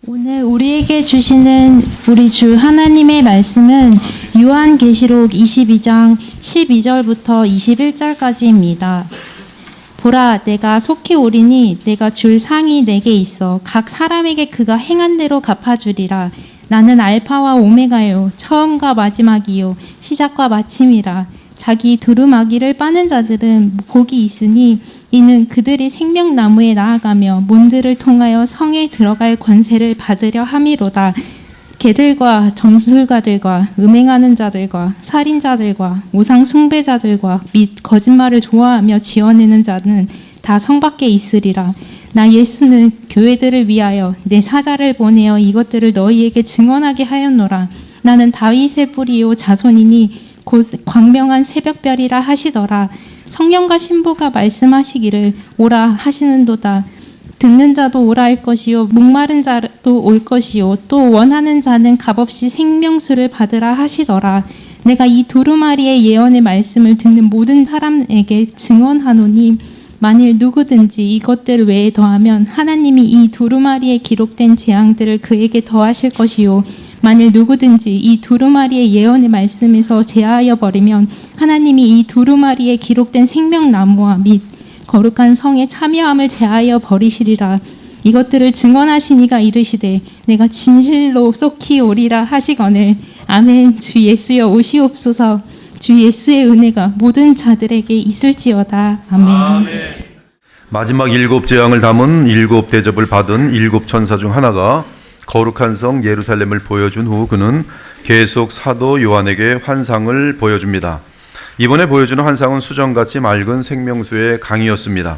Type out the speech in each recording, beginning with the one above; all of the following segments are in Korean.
오늘 우리에게 주시는 우리 주 하나님의 말씀은 요한계시록 22장 12절부터 21절까지입니다. 보라, 내가 속히 오리니 내가 줄 상이 내게 있어 각 사람에게 그가 행한 대로 갚아주리라. 나는 알파와 오메가요, 처음과 마지막이요, 시작과 마침이라. 자기 두루마기를 빠는 자들은 복이 있으니 이는 그들이 생명나무에 나아가며 문들을 통하여 성에 들어갈 권세를 받으려 함이로다. 개들과 점술가들과 음행하는 자들과 살인자들과 우상 숭배자들과 및 거짓말을 좋아하며 지어내는 자는 다 성 밖에 있으리라. 나 예수는 교회들을 위하여 내 사자를 보내어 이것들을 너희에게 증언하게 하였노라. 나는 다윗의 뿌리요 자손이니 곧 광명한 새벽별이라 하시더라. 성령과 신부가 말씀하시기를 오라 하시는도다. 듣는 자도 오라 할 것이요, 목마른 자도 올 것이요, 또 원하는 자는 값없이 생명수를 받으라 하시더라. 내가 이 두루마리의 예언의 말씀을 듣는 모든 사람에게 증언하노니 만일 누구든지 이것들 외에 더하면 하나님이 이 두루마리에 기록된 재앙들을 그에게 더하실 것이요, 만일 누구든지 이 두루마리의 예언의 말씀에서 제하여 버리면 하나님이 이 두루마리에 기록된 생명나무와 및 거룩한 성에 참여함을 제하여 버리시리라. 이것들을 증언하시니가 이르시되 내가 진실로 속히 오리라 하시거늘. 아멘. 주 예수여 오시옵소서. 주 예수의 은혜가 모든 자들에게 있을지어다. 아멘. 마지막 7 재앙을 담은 7 대접을 받은 7 천사 중 하나가 거룩한 성 예루살렘을 보여준 후 그는 계속 사도 요한에게 환상을 보여줍니다. 이번에 보여주는 환상은 수정같이 맑은 생명수의 강이었습니다.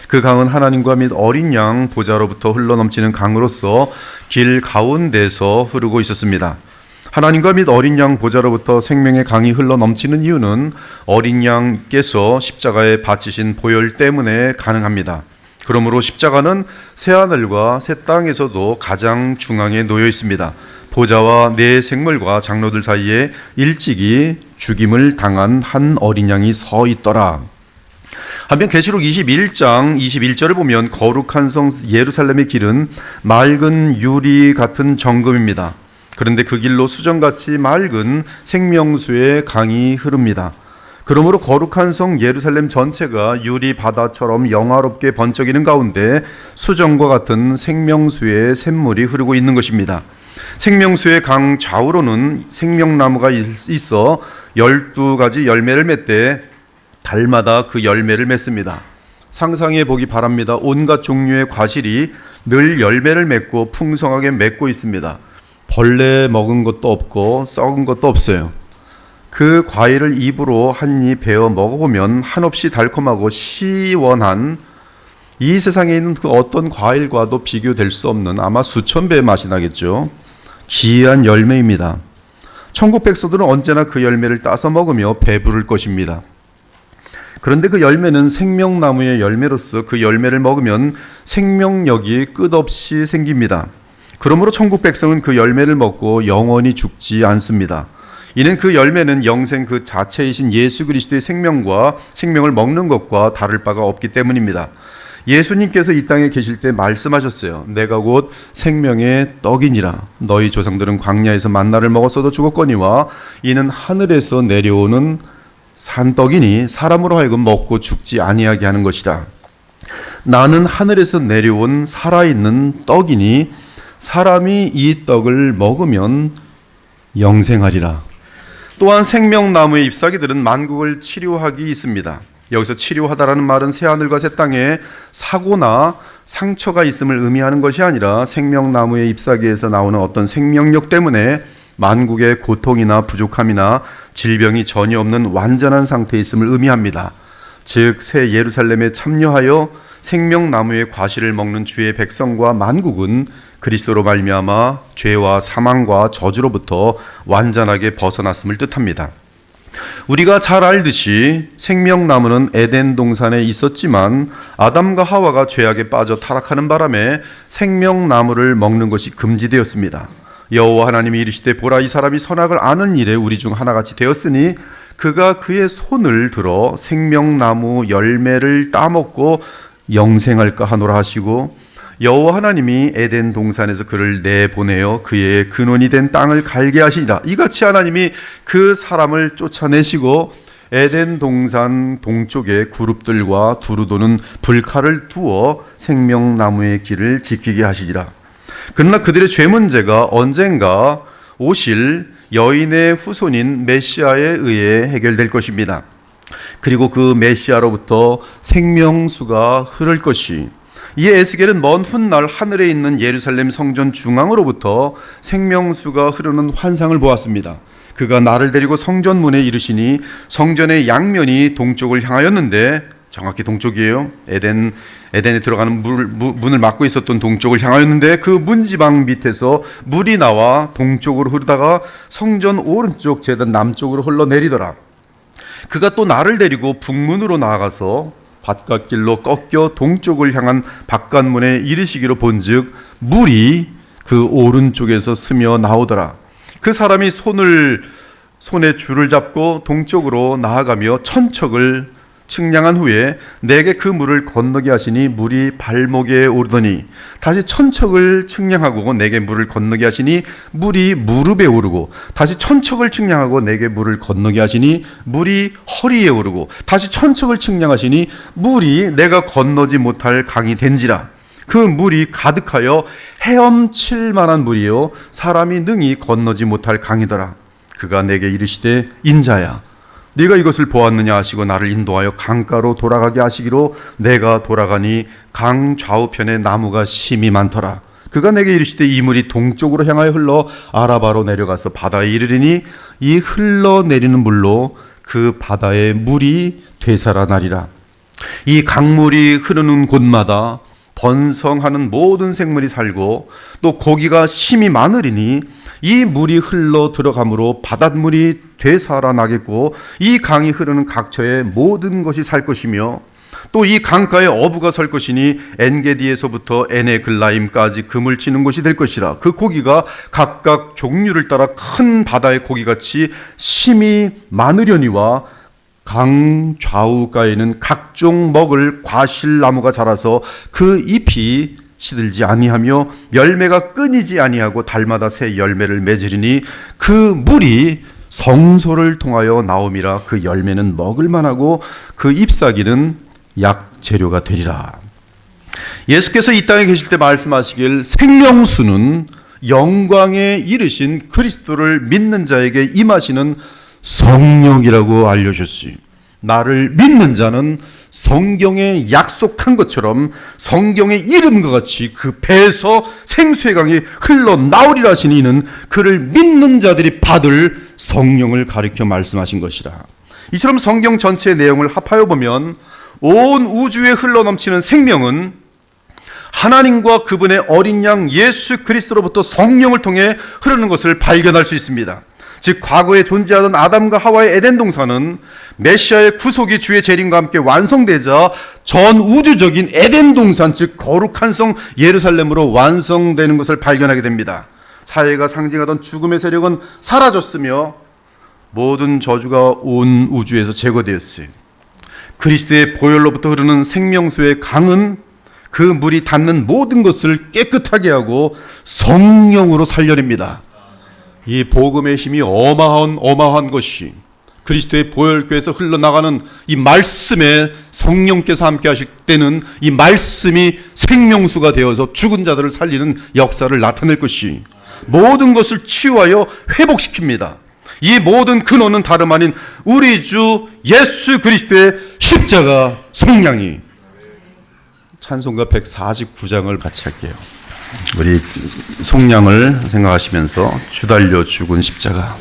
그 강은 하나님과 및 어린 양 보좌로부터 흘러넘치는 강으로서 길 가운데서 흐르고 있었습니다. 하나님과 및 어린 양 보좌로부터 생명의 강이 흘러넘치는 이유는 어린 양께서 십자가에 바치신 보혈 때문에 가능합니다. 그러므로 십자가는 새하늘과 새 땅에서도 가장 중앙에 놓여 있습니다. 보좌와 네 생물과 장로들 사이에 일찍이 죽임을 당한 한 어린 양이 서 있더라. 한편 계시록 21장 21절을 보면 거룩한 성 예루살렘의 길은 맑은 유리 같은 정금입니다. 그런데 그 길로 수정같이 맑은 생명수의 강이 흐릅니다. 그러므로 거룩한 성 예루살렘 전체가 유리 바다처럼 영화롭게 번쩍이는 가운데 수정과 같은 생명수의 샘물이 흐르고 있는 것입니다. 생명수의 강 좌우로는 생명나무가 있어 12가지 열매를 맺되 달마다 그 열매를 맺습니다. 상상해 보기 바랍니다. 온갖 종류의 과실이 늘 열매를 맺고 풍성하게 맺고 있습니다. 벌레 먹은 것도 없고 썩은 것도 없어요. 그 과일을 입으로 한 입 베어 먹어보면 한없이 달콤하고 시원한, 이 세상에 있는 그 어떤 과일과도 비교될 수 없는 아마 수천 배의 맛이 나겠죠. 기이한 열매입니다. 천국 백성들은 언제나 그 열매를 따서 먹으며 배부를 것입니다. 그런데 그 열매는 생명나무의 열매로서 그 열매를 먹으면 생명력이 끝없이 생깁니다. 그러므로 천국 백성은 그 열매를 먹고 영원히 죽지 않습니다. 이는 그 열매는 영생 그 자체이신 예수 그리스도의 생명과 생명을 먹는 것과 다를 바가 없기 때문입니다. 예수님께서 이 땅에 계실 때 말씀하셨어요. 내가 곧 생명의 떡이니라. 너희 조상들은 광야에서 만나를 먹었어도 죽었거니와 이는 하늘에서 내려오는 산떡이니 사람으로 하여금 먹고 죽지 아니하게 하는 것이라. 나는 하늘에서 내려온 살아있는 떡이니 사람이 이 떡을 먹으면 영생하리라. 또한 생명나무의 잎사귀들은 만국을 치료하기 있습니다. 여기서 치료하다라는 말은 새하늘과 새 땅에 사고나 상처가 있음을 의미하는 것이 아니라 생명나무의 잎사귀에서 나오는 어떤 생명력 때문에 만국의 고통이나 부족함이나 질병이 전혀 없는 완전한 상태에 있음을 의미합니다. 즉 새 예루살렘에 참여하여 생명나무의 과실을 먹는 주의 백성과 만국은 그리스도로 말미암아 죄와 사망과 저주로부터 완전하게 벗어났음을 뜻합니다. 우리가 잘 알듯이 생명나무는 에덴 동산에 있었지만 아담과 하와가 죄악에 빠져 타락하는 바람에 생명나무를 먹는 것이 금지되었습니다. 여호와 하나님이 이르시되 보라, 이 사람이 선악을 아는 일에 우리 중 하나같이 되었으니 그가 그의 손을 들어 생명나무 열매를 따먹고 영생할까 하노라 하시고 여호와 하나님이 에덴 동산에서 그를 내보내어 그의 근원이 된 땅을 갈게 하시니라. 이같이 하나님이 그 사람을 쫓아내시고 에덴 동산 동쪽에 그룹들과 두루 도는 불칼을 두어 생명나무의 길을 지키게 하시리라. 그러나 그들의 죄 문제가 언젠가 오실 여인의 후손인 메시아에 의해 해결될 것입니다. 그리고 그 메시아로부터 생명수가 흐를 것이, 이에 에스겔은 먼 훗날 하늘에 있는 예루살렘 성전 중앙으로부터 생명수가 흐르는 환상을 보았습니다. 그가 나를 데리고 성전문에 이르시니 성전의 양면이 동쪽을 향하였는데, 정확히 동쪽이에요. 에덴에 들어가는 문을 막고 있었던 동쪽을 향하였는데, 그 문지방 밑에서 물이 나와 동쪽으로 흐르다가 성전 오른쪽 제단 남쪽으로 흘러내리더라. 그가 또 나를 데리고 북문으로 나아가서 바깥길로 꺾여 동쪽을 향한 바깥문에 이르시기로 본즉 물이 그 오른쪽에서 스며 나오더라. 그 사람이 손에 줄을 잡고 동쪽으로 나아가며 천척을 측량한 후에 내게 그 물을 건너게 하시니 물이 발목에 오르더니, 다시 천척을 측량하고 내게 물을 건너게 하시니 물이 무릎에 오르고, 다시 천척을 측량하고 내게 물을 건너게 하시니 물이 허리에 오르고, 다시 천척을 측량하시니 물이 내가 건너지 못할 강이 된지라. 그 물이 가득하여 헤엄칠 만한 물이요 사람이 능히 건너지 못할 강이더라. 그가 내게 이르시되 인자야, 네가 이것을 보았느냐 하시고 나를 인도하여 강가로 돌아가게 하시기로 내가 돌아가니 강 좌우편에 나무가 심이 많더라. 그가 내게 이르시되 이 물이 동쪽으로 향하여 흘러 아라바로 내려가서 바다에 이르리니 이 흘러내리는 물로 그 바다의 물이 되살아나리라. 이 강물이 흐르는 곳마다 번성하는 모든 생물이 살고 또 고기가 심이 많으리니 이 물이 흘러 들어가므로 바닷물이 되살아나겠고 이 강이 흐르는 각처에 모든 것이 살 것이며 또 이 강가에 어부가 설 것이니 엔게디에서부터 에네글라임까지 금을 치는 곳이 될 것이라. 그 고기가 각각 종류를 따라 큰 바다의 고기같이 심이 많으려니와 강 좌우가에는 각종 먹을 과실나무가 자라서 그 잎이 시들지 아니하며 열매가 끊이지 아니하고 달마다 새 열매를 맺으리니 그 물이 성소를 통하여 나옴이라. 그 열매는 먹을 만하고 그 잎사귀는 약재료가 되리라. 예수께서 이 땅에 계실 때 말씀하시길 생명수는 영광에 이르신 그리스도를 믿는 자에게 임하시는 성령이라고 알려줬어요. 나를 믿는 자는 성경에 약속한 것처럼 성경의 이름과 같이 그 배에서 생수의 강이 흘러나오리라 하시니 이는 그를 믿는 자들이 받을 성령을 가리켜 말씀하신 것이라. 이처럼 성경 전체의 내용을 합하여 보면 온 우주에 흘러넘치는 생명은 하나님과 그분의 어린 양 예수 그리스도로부터 성령을 통해 흐르는 것을 발견할 수 있습니다. 즉 과거에 존재하던 아담과 하와의 에덴 동산은 메시아의 구속이 주의 재림과 함께 완성되자 전 우주적인 에덴 동산, 즉 거룩한 성 예루살렘으로 완성되는 것을 발견하게 됩니다. 사회가 상징하던 죽음의 세력은 사라졌으며 모든 저주가 온 우주에서 제거되었어요. 그리스도의 보혈로부터 흐르는 생명수의 강은 그 물이 닿는 모든 것을 깨끗하게 하고 성령으로 살려냅니다. 이 복음의 힘이 어마어마한 것이 그리스도의 보혈교에서 흘러나가는 이 말씀에 성령께서 함께 하실 때는 이 말씀이 생명수가 되어서 죽은 자들을 살리는 역사를 나타낼 것이 모든 것을 치유하여 회복시킵니다. 이 모든 근원은 다름 아닌 우리 주 예수 그리스도의 십자가 성량이. 찬송가 149장을 같이 할게요. 우리 성량을 생각하시면서 주달려 죽은 십자가.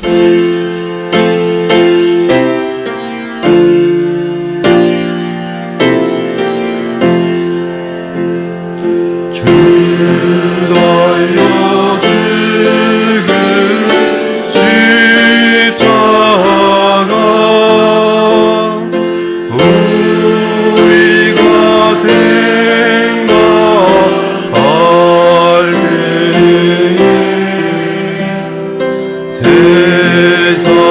세상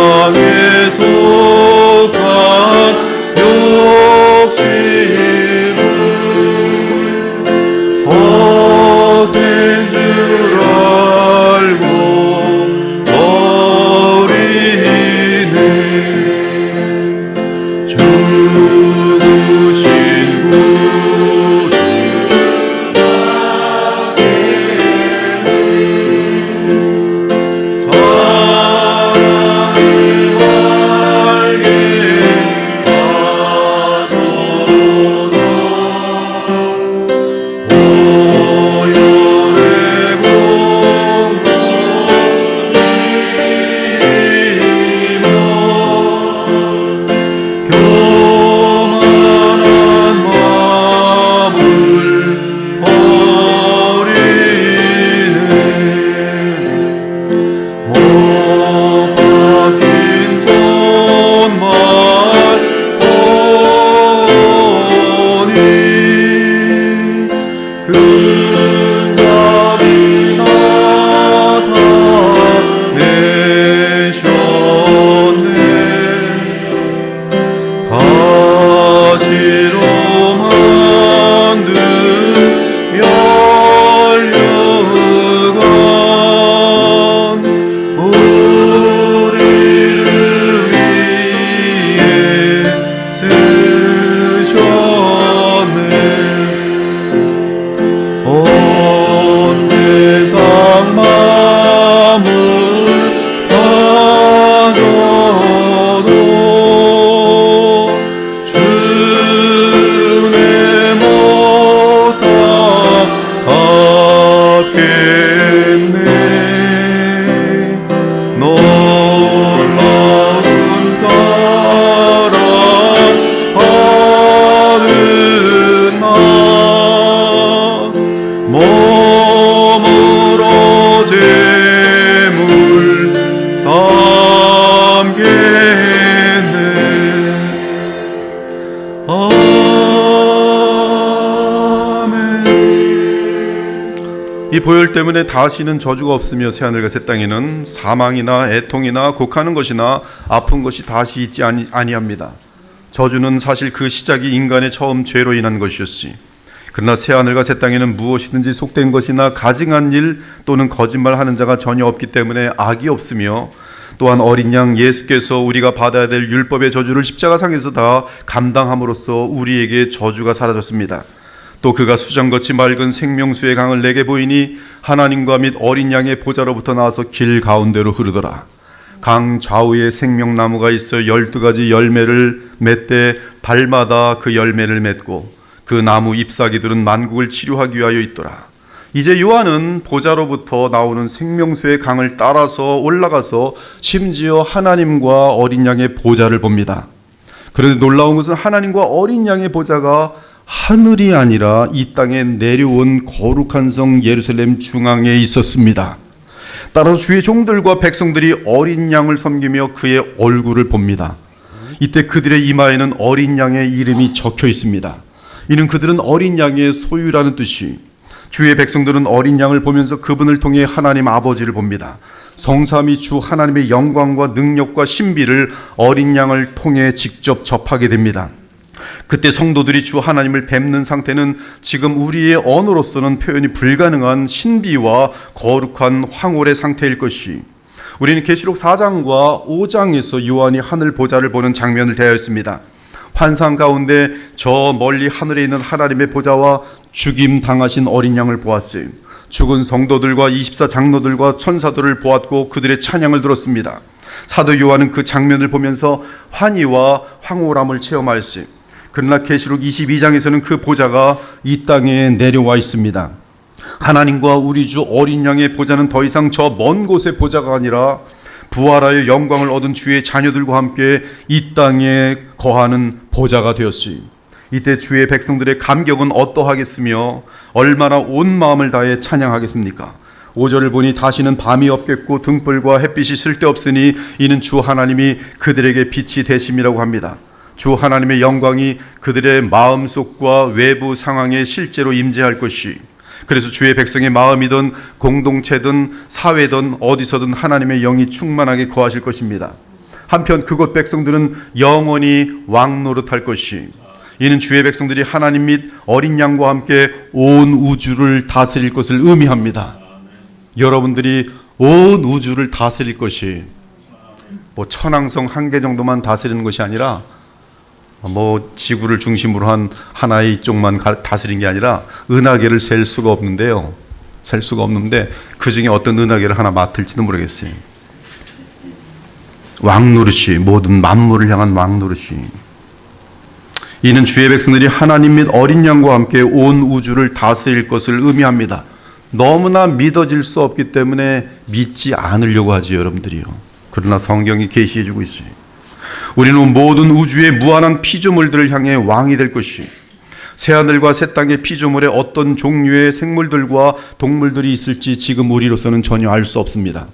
보혈 때문에 다시는 저주가 없으며 새하늘과 새 땅에는 사망이나 애통이나 곡하는 것이나 아픈 것이 다시 있지 아니합니다. 저주는 사실 그 시작이 인간의 처음 죄로 인한 것이었지. 그러나 새하늘과 새 땅에는 무엇이든지 속된 것이나 가증한 일 또는 거짓말하는 자가 전혀 없기 때문에 악이 없으며, 또한 어린 양 예수께서 우리가 받아야 될 율법의 저주를 십자가상에서 다 감당함으로써 우리에게 저주가 사라졌습니다. 또 그가 수정같이 맑은 생명수의 강을 내게 보이니 하나님과 및 어린 양의 보좌로부터 나와서 길 가운데로 흐르더라. 강 좌우에 생명나무가 있어 12가지 열매를 맺되 달마다 그 열매를 맺고 그 나무 잎사귀들은 만국을 치료하기 위하여 있더라. 이제 요한은 보좌로부터 나오는 생명수의 강을 따라서 올라가서 심지어 하나님과 어린 양의 보좌를 봅니다. 그런데 놀라운 것은 하나님과 어린 양의 보좌가 하늘이 아니라 이 땅에 내려온 거룩한 성 예루살렘 중앙에 있었습니다. 따라서 주의 종들과 백성들이 어린 양을 섬기며 그의 얼굴을 봅니다. 이때 그들의 이마에는 어린 양의 이름이 적혀 있습니다. 이는 그들은 어린 양의 소유라는 뜻이, 주의 백성들은 어린 양을 보면서 그분을 통해 하나님 아버지를 봅니다. 성삼위 주 하나님의 영광과 능력과 신비를 어린 양을 통해 직접 접하게 됩니다. 그때 성도들이 주 하나님을 뵙는 상태는 지금 우리의 언어로서는 표현이 불가능한 신비와 거룩한 황홀의 상태일 것이, 우리는 계시록 4장과 5장에서 요한이 하늘 보좌를 보는 장면을 대하였습니다. 환상 가운데 저 멀리 하늘에 있는 하나님의 보좌와 죽임 당하신 어린 양을 보았어요. 죽은 성도들과 24장로들과 천사들을 보았고 그들의 찬양을 들었습니다. 사도 요한은 그 장면을 보면서 환희와 황홀함을 체험하였어요. 그러나 계시록 22장에서는 그 보좌가 이 땅에 내려와 있습니다. 하나님과 우리 주 어린 양의 보좌는 더 이상 저 먼 곳의 보좌가 아니라 부활하여 영광을 얻은 주의 자녀들과 함께 이 땅에 거하는 보좌가 되었으니, 이때 주의 백성들의 감격은 어떠하겠으며 얼마나 온 마음을 다해 찬양하겠습니까? 5절을 보니 다시는 밤이 없겠고 등불과 햇빛이 쓸데없으니 이는 주 하나님이 그들에게 빛이 되심이라고 합니다. 주 하나님의 영광이 그들의 마음속과 외부 상황에 실제로 임재할 것이, 그래서 주의 백성의 마음이든 공동체든 사회든 어디서든 하나님의 영이 충만하게 거하실 것입니다. 한편 그곳 백성들은 영원히 왕 노릇할 것이, 이는 주의 백성들이 하나님 및 어린 양과 함께 온 우주를 다스릴 것을 의미합니다. 여러분들이 온 우주를 다스릴 것이, 뭐 천왕성 한 개 정도만 다스리는 것이 아니라 뭐 지구를 중심으로 한 하나의 이쪽만 다스린 게 아니라 은하계를 셀 수가 없는데요. 셀 수가 없는데 그 중에 어떤 은하계를 하나 맡을지도 모르겠어요. 왕노릇이, 모든 만물을 향한 왕노릇이. 이는 주의 백성들이 하나님 및 어린 양과 함께 온 우주를 다스릴 것을 의미합니다. 너무나 믿어질 수 없기 때문에 믿지 않으려고 하지 여러분들이요. 그러나 성경이 계시해 주고 있어요. 우리는 모든 우주의 무한한 피조물들을 향해 왕이 될 것이, 새하늘과 새 땅의 피조물에 어떤 종류의 생물들과 동물들이 있을지 지금 우리로서는 전혀 알 수 없습니다.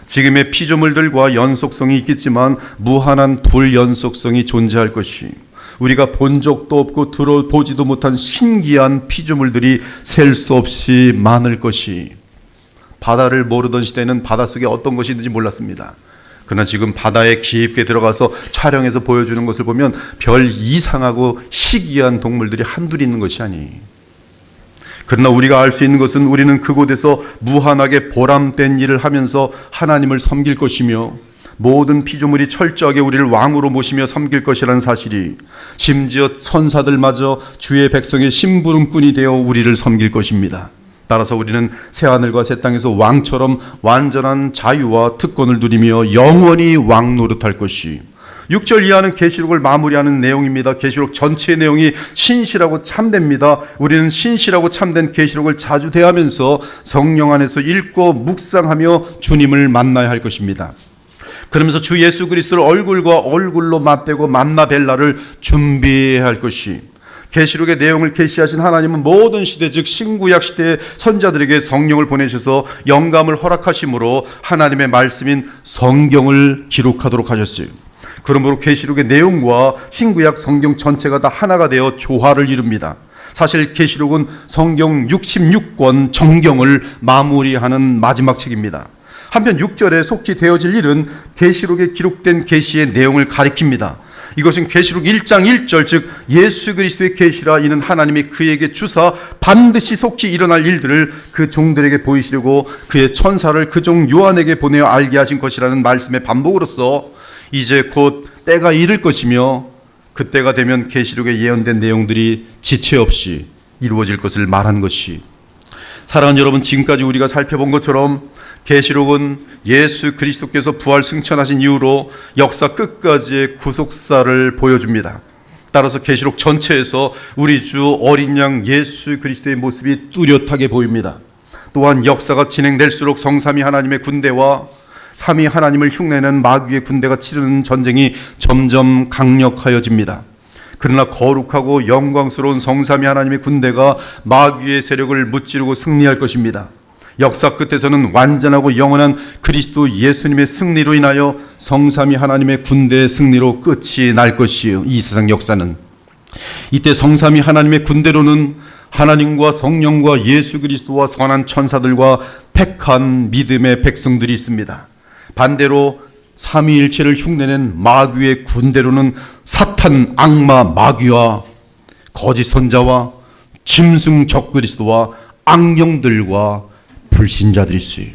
지금의 피조물들과 연속성이 있겠지만 무한한 불연속성이 존재할 것이, 우리가 본 적도 없고 들어보지도 못한 신기한 피조물들이 셀 수 없이 많을 것이, 바다를 모르던 시대는 바닷속에 어떤 것이 있는지 몰랐습니다. 그러나 지금 바다에 깊게 들어가서 촬영해서 보여주는 것을 보면 별 이상하고 희귀한 동물들이 한둘이 있는 것이 아니. 그러나 우리가 알 수 있는 것은 우리는 그곳에서 무한하게 보람된 일을 하면서 하나님을 섬길 것이며 모든 피조물이 철저하게 우리를 왕으로 모시며 섬길 것이라는 사실이, 심지어 천사들마저 주의 백성의 심부름꾼이 되어 우리를 섬길 것입니다. 따라서 우리는 새하늘과 새 땅에서 왕처럼 완전한 자유와 특권을 누리며 영원히 왕 노릇할 것이, 6절 이하는 계시록을 마무리하는 내용입니다. 계시록 전체의 내용이 신실하고 참됩니다. 우리는 신실하고 참된 계시록을 자주 대하면서 성령 안에서 읽고 묵상하며 주님을 만나야 할 것입니다. 그러면서 주 예수 그리스도를 얼굴과 얼굴로 맞대고 만나 뵐 날을 준비해야 할 것이, 계시록의 내용을 계시하신 하나님은 모든 시대, 즉 신구약 시대의 선자들에게 성령을 보내셔서 영감을 허락하심으로 하나님의 말씀인 성경을 기록하도록 하셨어요. 그러므로 계시록의 내용과 신구약 성경 전체가 다 하나가 되어 조화를 이룹니다. 사실 계시록은 성경 66권 정경을 마무리하는 마지막 책입니다. 한편 6절에 속히 되어질 일은 계시록에 기록된 계시의 내용을 가리킵니다. 이것은 계시록 1장 1절, 즉 예수 그리스도의 계시라, 이는 하나님이 그에게 주사 반드시 속히 일어날 일들을 그 종들에게 보이시려고 그의 천사를 그 종 요한에게 보내어 알게 하신 것이라는 말씀의 반복으로서 이제 곧 때가 이를 것이며 그때가 되면 계시록에 예언된 내용들이 지체 없이 이루어질 것을 말한 것이, 사랑하는 여러분, 지금까지 우리가 살펴본 것처럼 계시록은 예수 그리스도께서 부활 승천하신 이후로 역사 끝까지의 구속사를 보여줍니다. 따라서 계시록 전체에서 우리 주 어린 양 예수 그리스도의 모습이 뚜렷하게 보입니다. 또한 역사가 진행될수록 성삼위 하나님의 군대와 삼위 하나님을 흉내내는 마귀의 군대가 치르는 전쟁이 점점 강력하여집니다. 그러나 거룩하고 영광스러운 성삼위 하나님의 군대가 마귀의 세력을 무찌르고 승리할 것입니다. 역사 끝에서는 완전하고 영원한 그리스도 예수님의 승리로 인하여 성삼위 하나님의 군대의 승리로 끝이 날 것이요, 이 세상 역사는. 이때 성삼위 하나님의 군대로는 하나님과 성령과 예수 그리스도와 선한 천사들과 택한 믿음의 백성들이 있습니다. 반대로 삼위일체를 흉내낸 마귀의 군대로는 사탄, 악마, 마귀와 거짓 선자와 짐승 적그리스도와 악령들과 불신자들이 있어요.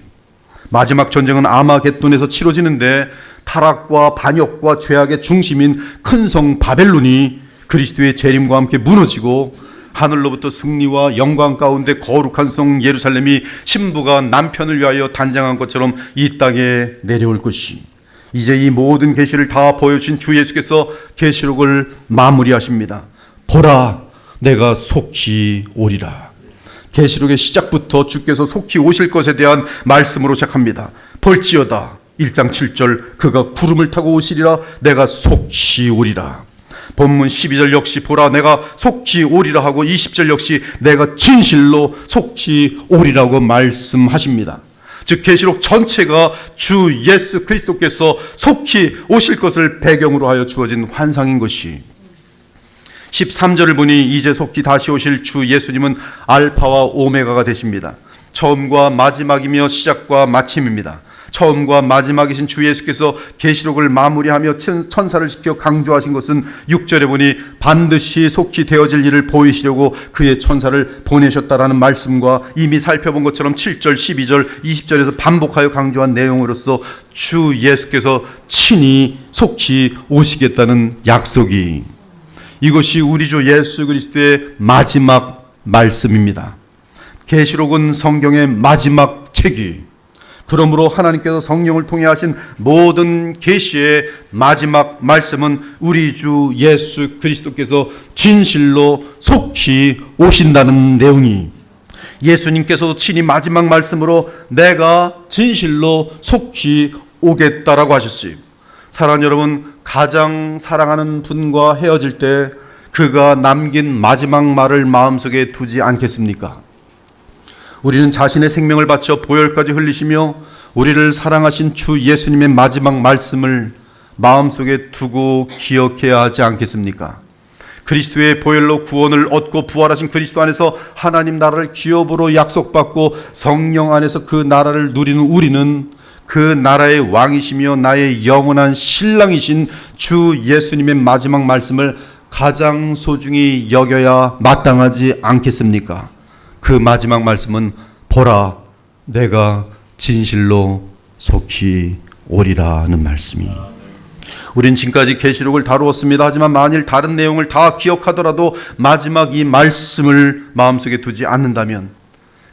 마지막 전쟁은 아마겟돈에서 치러지는데 타락과 반역과 죄악의 중심인 큰 성 바벨론이 그리스도의 재림과 함께 무너지고 하늘로부터 승리와 영광 가운데 거룩한 성 예루살렘이 신부가 남편을 위하여 단장한 것처럼 이 땅에 내려올 것이, 이제 이 모든 계시를 다 보여주신 주 예수께서 계시록을 마무리하십니다. 보라, 내가 속히 오리라. 계시록의 시작부터 주께서 속히 오실 것에 대한 말씀으로 시작합니다. 볼지어다, 1장 7절, 그가 구름을 타고 오시리라, 내가 속히 오리라. 본문 12절 역시 보라, 내가 속히 오리라 하고 20절 역시 내가 진실로 속히 오리라고 말씀하십니다. 즉 계시록 전체가 주 예수 그리스도께서 속히 오실 것을 배경으로 하여 주어진 환상인 것이, 13절을 보니 이제 속히 다시 오실 주 예수님은 알파와 오메가가 되십니다. 처음과 마지막이며 시작과 마침입니다. 처음과 마지막이신 주 예수께서 계시록을 마무리하며 천사를 시켜 강조하신 것은 6절에 보니 반드시 속히 되어질 일을 보이시려고 그의 천사를 보내셨다라는 말씀과 이미 살펴본 것처럼 7절, 12절, 20절에서 반복하여 강조한 내용으로서 주 예수께서 친히 속히 오시겠다는 약속이, 이것이 우리 주 예수 그리스도의 마지막 말씀입니다. 계시록은 성경의 마지막 책이, 그러므로 하나님께서 성령을 통해 하신 모든 계시의 마지막 말씀은 우리 주 예수 그리스도께서 진실로 속히 오신다는 내용이, 예수님께서도 친히 마지막 말씀으로 내가 진실로 속히 오겠다라고 하셨어요. 사랑하는 여러분, 가장 사랑하는 분과 헤어질 때 그가 남긴 마지막 말을 마음속에 두지 않겠습니까? 우리는 자신의 생명을 바쳐 보혈까지 흘리시며 우리를 사랑하신 주 예수님의 마지막 말씀을 마음속에 두고 기억해야 하지 않겠습니까? 그리스도의 보혈로 구원을 얻고 부활하신 그리스도 안에서 하나님 나라를 기업으로 약속받고 성령 안에서 그 나라를 누리는 우리는 그 나라의 왕이시며 나의 영원한 신랑이신 주 예수님의 마지막 말씀을 가장 소중히 여겨야 마땅하지 않겠습니까? 그 마지막 말씀은 보라, 내가 진실로 속히 오리라 하는 말씀이, 우린 지금까지 계시록을 다루었습니다. 하지만 만일 다른 내용을 다 기억하더라도 마지막 이 말씀을 마음속에 두지 않는다면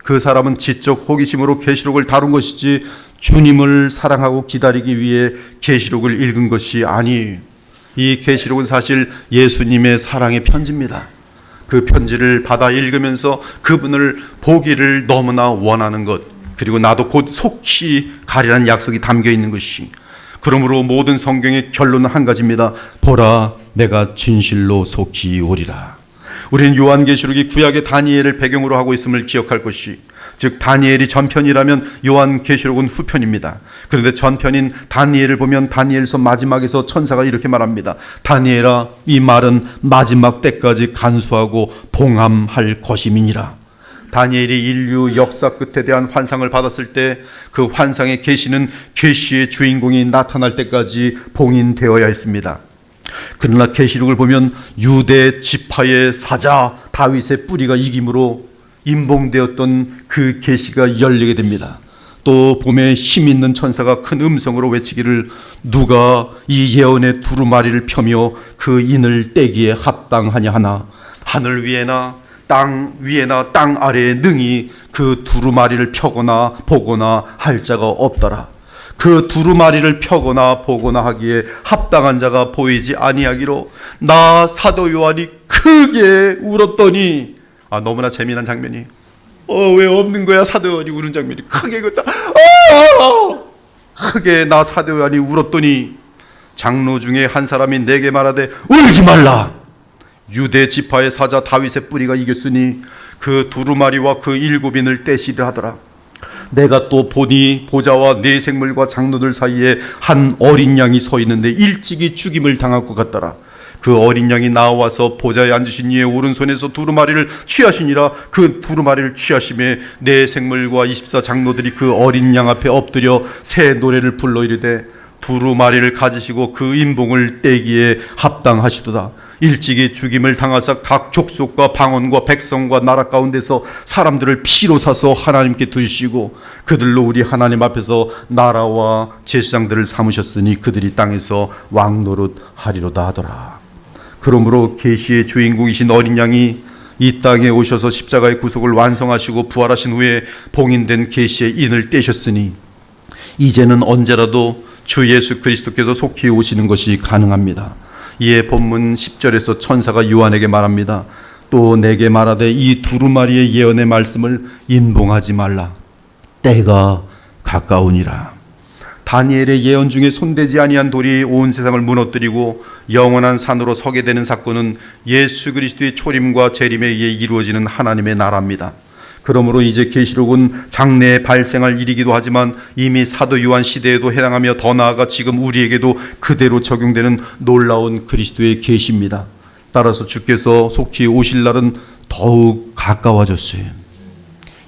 그 사람은 지적 호기심으로 계시록을 다룬 것이지 주님을 사랑하고 기다리기 위해 계시록을 읽은 것이 아니에요. 이 계시록은 사실 예수님의 사랑의 편지입니다. 그 편지를 받아 읽으면서 그분을 보기를 너무나 원하는 것, 그리고 나도 곧 속히 가리라는 약속이 담겨 있는 것이, 그러므로 모든 성경의 결론은 한 가지입니다. 보라, 내가 진실로 속히 오리라. 우리는 요한계시록이 구약의 다니엘을 배경으로 하고 있음을 기억할 것이, 즉 다니엘이 전편이라면 요한계시록은 후편입니다. 그런데 전편인 다니엘을 보면 다니엘서 마지막에서 천사가 이렇게 말합니다. 다니엘아, 이 말은 마지막 때까지 간수하고 봉함할 것임이니라. 다니엘이 인류 역사 끝에 대한 환상을 받았을 때 그 환상의 계시는 계시의 주인공이 나타날 때까지 봉인되어야 했습니다. 그러나 계시록을 보면 유대 지파의 사자 다윗의 뿌리가 이김으로 임봉되었던 그 계시가 열리게 됩니다. 또 봄에 힘 있는 천사가 큰 음성으로 외치기를 누가 이 예언의 두루마리를 펴며 그 인을 떼기에 합당하냐 하나 하늘 위에나 땅 위에나 땅 아래에 능히 그 두루마리를 펴거나 보거나 할 자가 없더라. 그 두루마리를 펴거나 보거나 하기에 합당한 자가 보이지 아니하기로 나 사도 요한이 크게 울었더니 너무나 재미난 장면이 왜 없는 거야? 사도 요한이 우는 장면이 크게 울었다. 크게 나 사도 요한이 울었더니 장로 중에 한 사람이 내게 말하되 울지 말라. 유대 지파의 사자 다윗의 뿌리가 이겼으니 그 두루마리와 그 일곱인을 떼시려 하더라. 내가 또 보니 보좌와 네 생물과 장로들 사이에 한 어린 양이 서 있는데 일찍이 죽임을 당할 것 같더라. 그 어린 양이 나와서 보좌에 앉으신 이의 오른손에서 두루마리를 취하시니라. 그 두루마리를 취하심에 네 생물과 24 장로들이 그 어린 양 앞에 엎드려 새 노래를 불러 이르되 두루마리를 가지시고 그 인봉을 떼기에 합당하시도다. 일찍이 죽임을 당하사 각 족속과 방언과 백성과 나라 가운데서 사람들을 피로 사서 하나님께 드리시고 그들로 우리 하나님 앞에서 나라와 제사장들을 삼으셨으니 그들이 땅에서 왕노릇 하리로다 하더라. 그러므로 계시의 주인공이신 어린 양이 이 땅에 오셔서 십자가의 구속을 완성하시고 부활하신 후에 봉인된 계시의 인을 떼셨으니 이제는 언제라도 주 예수 그리스도께서 속히 오시는 것이 가능합니다. 이에 본문 10절에서 천사가 요한에게 말합니다. 또 내게 말하되 이 두루마리의 예언의 말씀을 임봉하지 말라. 때가 가까우니라. 다니엘의 예언 중에 손대지 아니한 돌이 온 세상을 무너뜨리고 영원한 산으로 서게 되는 사건은 예수 그리스도의 초림과 재림에 의해 이루어지는 하나님의 나라입니다. 그러므로 이제 계시록은 장래에 발생할 일이기도 하지만 이미 사도 요한 시대에도 해당하며 더 나아가 지금 우리에게도 그대로 적용되는 놀라운 그리스도의 계시입니다. 따라서 주께서 속히 오실 날은 더욱 가까워졌어요.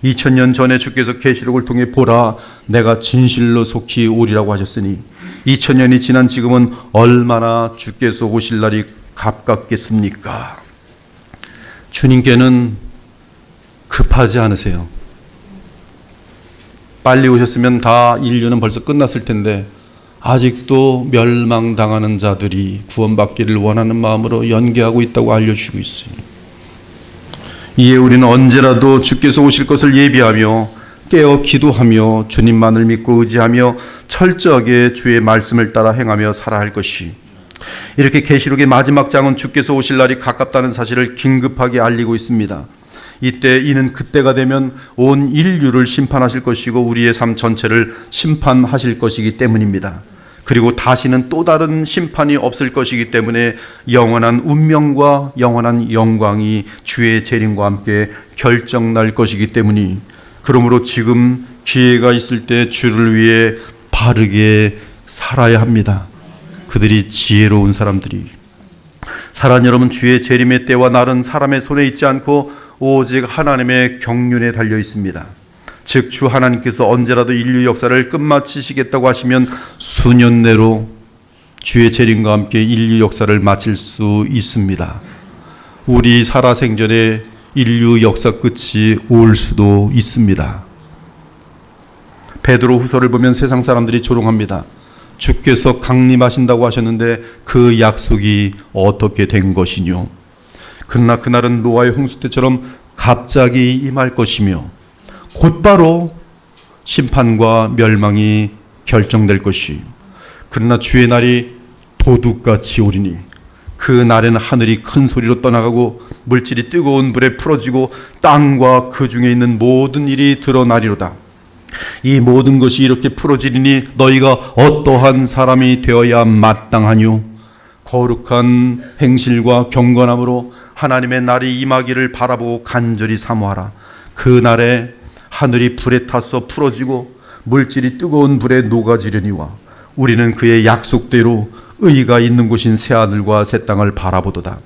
2000년 전에 주께서 계시록을 통해 보라 내가 진실로 속히 오리라고 하셨으니 2000년이 지난 지금은 얼마나 주께서 오실 날이 가깝겠습니까? 주님께는 급하지 않으세요. 빨리 오셨으면 다 인류는 벌써 끝났을 텐데 아직도 멸망당하는 자들이 구원받기를 원하는 마음으로 연기하고 있다고 알려주고 있어요. 이에 우리는 언제라도 주께서 오실 것을 예비하며 깨어 기도하며 주님만을 믿고 의지하며 철저하게 주의 말씀을 따라 행하며 살아야 할 것이 이렇게 계시록의 마지막 장은 주께서 오실 날이 가깝다는 사실을 긴급하게 알리고 있습니다. 이때 이는 그때가 되면 온 인류를 심판하실 것이고 우리의 삶 전체를 심판하실 것이기 때문입니다. 그리고 다시는 또 다른 심판이 없을 것이기 때문에 영원한 운명과 영원한 영광이 주의 재림과 함께 결정날 것이기 때문이 그러므로 지금 기회가 있을 때 주를 위해 바르게 살아야 합니다. 그들이 지혜로운 사람들이 사랑 여러분 주의 재림의 때와 날은 사람의 손에 있지 않고 오직 하나님의 경륜에 달려 있습니다. 즉 주 하나님께서 언제라도 인류 역사를 끝마치시겠다고 하시면 수년 내로 주의 재림과 함께 인류 역사를 마칠 수 있습니다. 우리 살아생전에 인류 역사 끝이 올 수도 있습니다. 베드로 후서를 보면 세상 사람들이 조롱합니다. 주께서 강림하신다고 하셨는데 그 약속이 어떻게 된 것이뇨? 그러나 그날은 노아의 홍수 때처럼 갑자기 임할 것이며 곧바로 심판과 멸망이 결정될 것이 그러나 주의 날이 도둑같이 오리니 그 날에는 하늘이 큰 소리로 떠나가고 물질이 뜨거운 불에 풀어지고 땅과 그 중에 있는 모든 일이 드러나리로다. 이 모든 것이 이렇게 풀어지리니 너희가 어떠한 사람이 되어야 마땅하뇨? 거룩한 행실과 경건함으로 하나님의 날이 임하기를 바라보고 간절히 사모하라. 그 날에 하늘이 불에 타서 풀어지고 물질이 뜨거운 불에 녹아지려니와 우리는 그의 약속대로 의가 있는 곳인 새하늘과 새 땅을 바라보도다.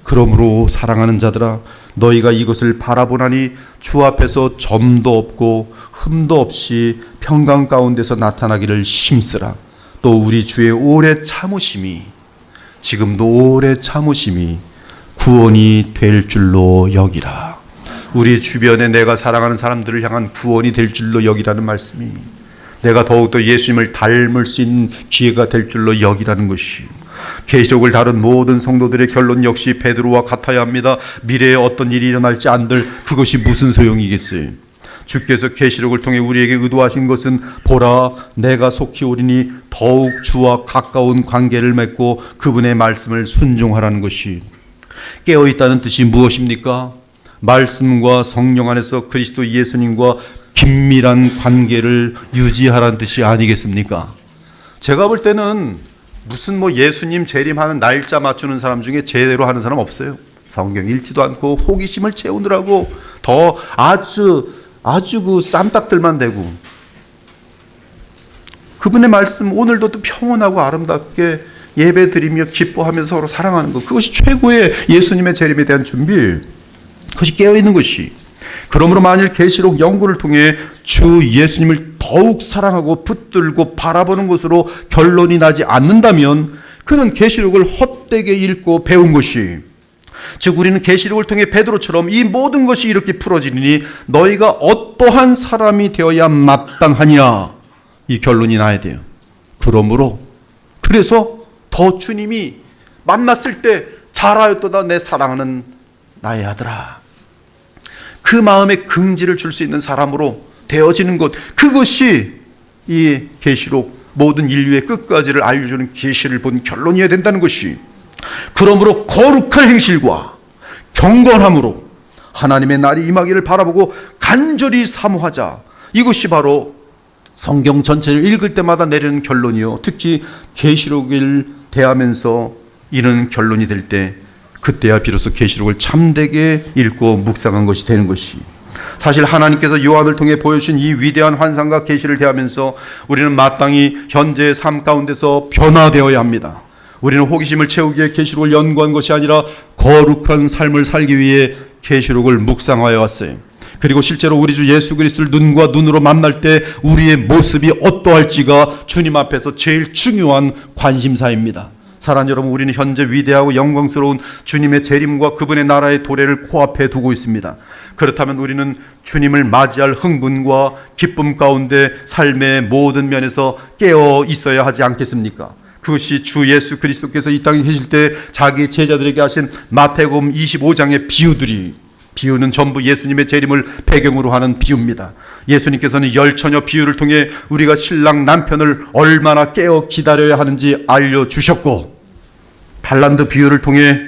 그러므로 사랑하는 자들아, 너희가 이것을 바라보나니 주 앞에서 점도 없고 흠도 없이 평강 가운데서 나타나기를 힘쓰라. 또 우리 주의 오래 참으심이, 지금도 오래 참으심이 구원이 될 줄로 여기라. 우리 주변에 내가 사랑하는 사람들을 향한 구원이 될 줄로 여기라는 말씀이, 내가 더욱더 예수님을 닮을 수 있는 기회가 될 줄로 여기라는 것이, 계시록을 다룬 모든 성도들의 결론 역시 베드로와 같아야 합니다. 미래에 어떤 일이 일어날지 안들 그것이 무슨 소용이겠어요. 주께서 계시록을 통해 우리에게 의도하신 것은 보라, 내가 속히 오리니 더욱 주와 가까운 관계를 맺고 그분의 말씀을 순종하라는 것이, 깨어있다는 뜻이 무엇입니까? 말씀과 성령 안에서 그리스도 예수님과 긴밀한 관계를 유지하라는 뜻이 아니겠습니까? 제가 볼 때는 무슨 예수님 재림하는 날짜 맞추는 사람 중에 제대로 하는 사람 없어요. 성경 읽지도 않고 호기심을 채우느라고 더 아주 그 쌈딱들만 대고, 그분의 말씀 오늘도 또 평온하고 아름답게 예배 드리며 기뻐하면서 서로 사랑하는 것, 그것이 최고의 예수님의 재림에 대한 준비, 그것이 깨어있는 것이. 그러므로 만일 계시록 연구를 통해 주 예수님을 더욱 사랑하고 붙들고 바라보는 것으로 결론이 나지 않는다면 그는 계시록을 헛되게 읽고 배운 것이, 즉 우리는 계시록을 통해 베드로처럼 이 모든 것이 이렇게 풀어지니 너희가 어떠한 사람이 되어야 마땅하냐, 이 결론이 나야 돼요. 그래서 더 주님이 만났을 때 잘하였도다 내 사랑하는 나의 아들아, 그 마음에 긍지를 줄 수 있는 사람으로 되어지는 것, 그것이 이 계시록 모든 인류의 끝까지를 알려주는 계시를 본 결론이어야 된다는 것이. 그러므로 거룩한 행실과 경건함으로 하나님의 날이 임하기를 바라보고 간절히 사모하자, 이것이 바로 성경 전체를 읽을 때마다 내리는 결론이요, 특히 계시록을 대하면서 이런 결론이 될 때, 그때야 비로소 계시록을 참되게 읽고 묵상한 것이 되는 것이. 사실 하나님께서 요한을 통해 보여주신 이 위대한 환상과 계시를 대하면서 우리는 마땅히 현재의 삶 가운데서 변화되어야 합니다. 우리는 호기심을 채우기 위해 계시록을 연구한 것이 아니라 거룩한 삶을 살기 위해 계시록을 묵상하여 왔어요. 그리고 실제로 우리 주 예수 그리스도를 눈과 눈으로 만날 때 우리의 모습이 어떠할지가 주님 앞에서 제일 중요한 관심사입니다. 사랑하는 여러분, 우리는 현재 위대하고 영광스러운 주님의 재림과 그분의 나라의 도래를 코앞에 두고 있습니다. 그렇다면 우리는 주님을 맞이할 흥분과 기쁨 가운데 삶의 모든 면에서 깨어 있어야 하지 않겠습니까? 그것이 주 예수 그리스도께서 이 땅에 계실 때 자기 제자들에게 하신 마태복음 25장의 비유는 전부 예수님의 재림을 배경으로 하는 비유입니다. 예수님께서는 열처녀 비유를 통해 우리가 신랑 남편을 얼마나 깨어 기다려야 하는지 알려주셨고, 달란트 비유를 통해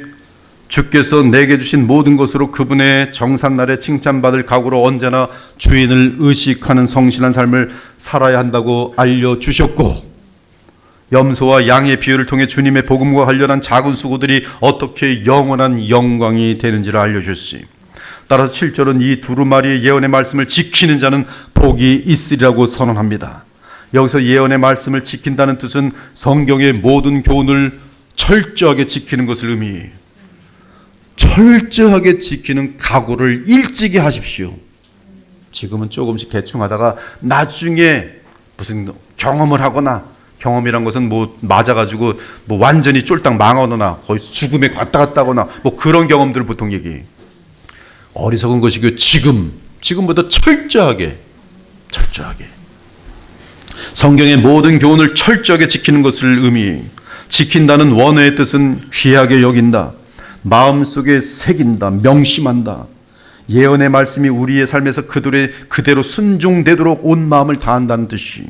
주께서 내게 주신 모든 것으로 그분의 정산날에 칭찬받을 각오로 언제나 주인을 의식하는 성실한 삶을 살아야 한다고 알려주셨고, 염소와 양의 비유를 통해 주님의 복음과 관련한 작은 수고들이 어떻게 영원한 영광이 되는지를 알려주셨지. 따라서 7절은 이 두루마리의 예언의 말씀을 지키는 자는 복이 있으리라고 선언합니다. 여기서 예언의 말씀을 지킨다는 뜻은 성경의 모든 교훈을 철저하게 지키는 것을 의미해요. 철저하게 지키는 각오를 일찍이 하십시오. 지금은 조금씩 대충 하다가 나중에 무슨 경험을 하거나, 경험이란 것은 맞아가지고 완전히 쫄딱 망하거나 거의 죽음에 갔다 하거나 그런 경험들을 보통 얘기해요. 어리석은 것이고 지금보다 철저하게 성경의 모든 교훈을 철저하게 지키는 것을 의미해요. 지킨다는 원어의 뜻은 귀하게 여긴다, 마음속에 새긴다, 명심한다. 예언의 말씀이 우리의 삶에서 그대로 순종되도록 온 마음을 다한다는 뜻이.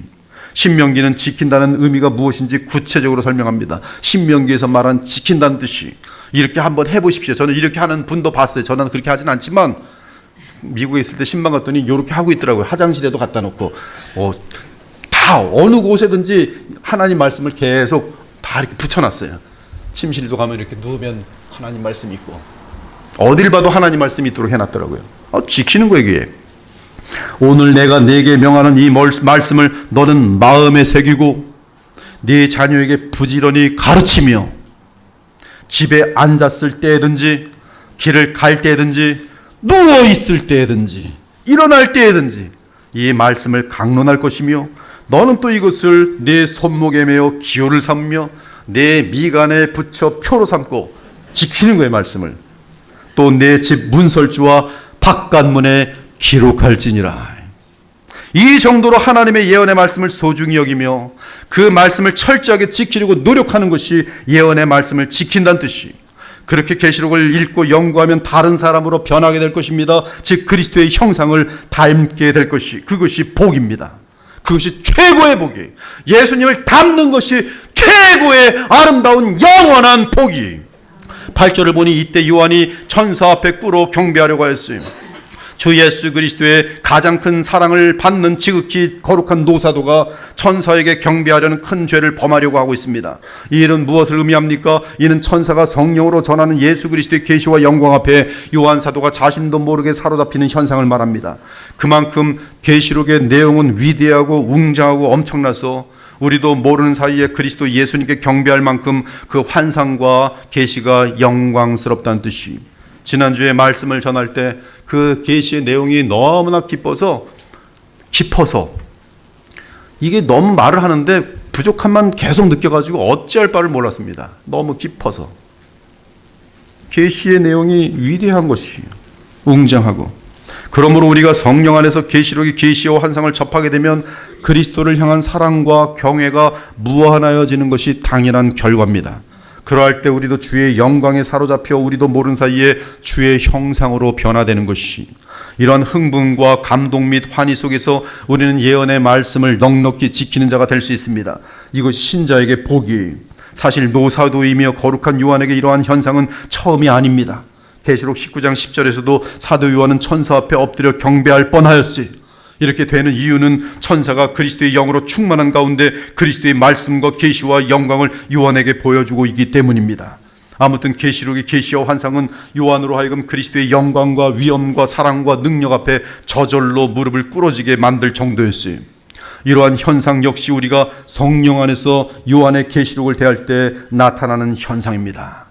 신명기는 지킨다는 의미가 무엇인지 구체적으로 설명합니다. 신명기에서 말한 지킨다는 뜻이, 이렇게 한번 해보십시오. 저는 이렇게 하는 분도 봤어요. 저는 그렇게 하진 않지만 미국에 있을 때 신방 갔더니 이렇게 하고 있더라고요. 화장실에도 갖다 놓고 다 어느 곳에든지 하나님 말씀을 계속 다 이렇게 붙여놨어요. 침실도 가면 이렇게 누우면 하나님 말씀이 있고, 어딜 봐도 하나님 말씀이 있도록 해놨더라고요. 지키는 거예요, 이게. 오늘 내가 네게 명하는 이 말씀을 너는 마음에 새기고 네 자녀에게 부지런히 가르치며 집에 앉았을 때든지 길을 갈 때든지 누워 있을 때든지 일어날 때든지 이 말씀을 강론할 것이며 너는 또 이것을 내 손목에 매어 기호를 삼으며 내 미간에 붙여 표로 삼고 지키는 거예요. 말씀을 또 내 집 문설주와 바깥문에 기록할지니라. 이 정도로 하나님의 예언의 말씀을 소중히 여기며 그 말씀을 철저하게 지키려고 노력하는 것이 예언의 말씀을 지킨다는 뜻이. 그렇게 계시록을 읽고 연구하면 다른 사람으로 변하게 될 것입니다. 즉 그리스도의 형상을 닮게 될 것이, 그것이 복입니다. 그것이 최고의 복이에요. 예수님을 닮는 것이 최고의 아름다운 영원한 복이. 8절을 보니 이때 요한이 천사 앞에 꿇어 경배하려고 하였어요. 주 예수 그리스도의 가장 큰 사랑을 받는 지극히 거룩한 노사도가 천사에게 경배하려는 큰 죄를 범하려고 하고 있습니다. 이 일은 무엇을 의미합니까? 이는 천사가 성령으로 전하는 예수 그리스도의 계시와 영광 앞에 요한 사도가 자신도 모르게 사로잡히는 현상을 말합니다. 그만큼 계시록의 내용은 위대하고 웅장하고 엄청나서 우리도 모르는 사이에 그리스도 예수님께 경배할 만큼 그 환상과 계시가 영광스럽다는 뜻이. 지난주에 말씀을 전할 때 그 계시의 내용이 너무나 깊어서 이게 너무 말을 하는데 부족함만 계속 느껴가지고 어찌할 바를 몰랐습니다. 너무 깊어서. 계시의 내용이 위대한 것이에요. 웅장하고. 그러므로 우리가 성령 안에서 계시록의 계시와 환상을 접하게 되면 그리스도를 향한 사랑과 경외가 무한하여지는 것이 당연한 결과입니다. 그러할 때 우리도 주의 영광에 사로잡혀 우리도 모르는 사이에 주의 형상으로 변화되는 것이, 이러한 흥분과 감동 및 환희 속에서 우리는 예언의 말씀을 넉넉히 지키는 자가 될 수 있습니다. 이것이 신자에게 복이에요. 사실 노사도이며 거룩한 요한에게 이러한 현상은 처음이 아닙니다. 계시록 19장 10절에서도 사도 요한은 천사 앞에 엎드려 경배할 뻔하였어요. 이렇게 되는 이유는 천사가 그리스도의 영으로 충만한 가운데 그리스도의 말씀과 계시와 영광을 요한에게 보여주고 있기 때문입니다. 아무튼 계시록의 계시와 환상은 요한으로 하여금 그리스도의 영광과 위엄과 사랑과 능력 앞에 저절로 무릎을 꿇어지게 만들 정도였어요. 이러한 현상 역시 우리가 성령 안에서 요한의 계시록을 대할 때 나타나는 현상입니다.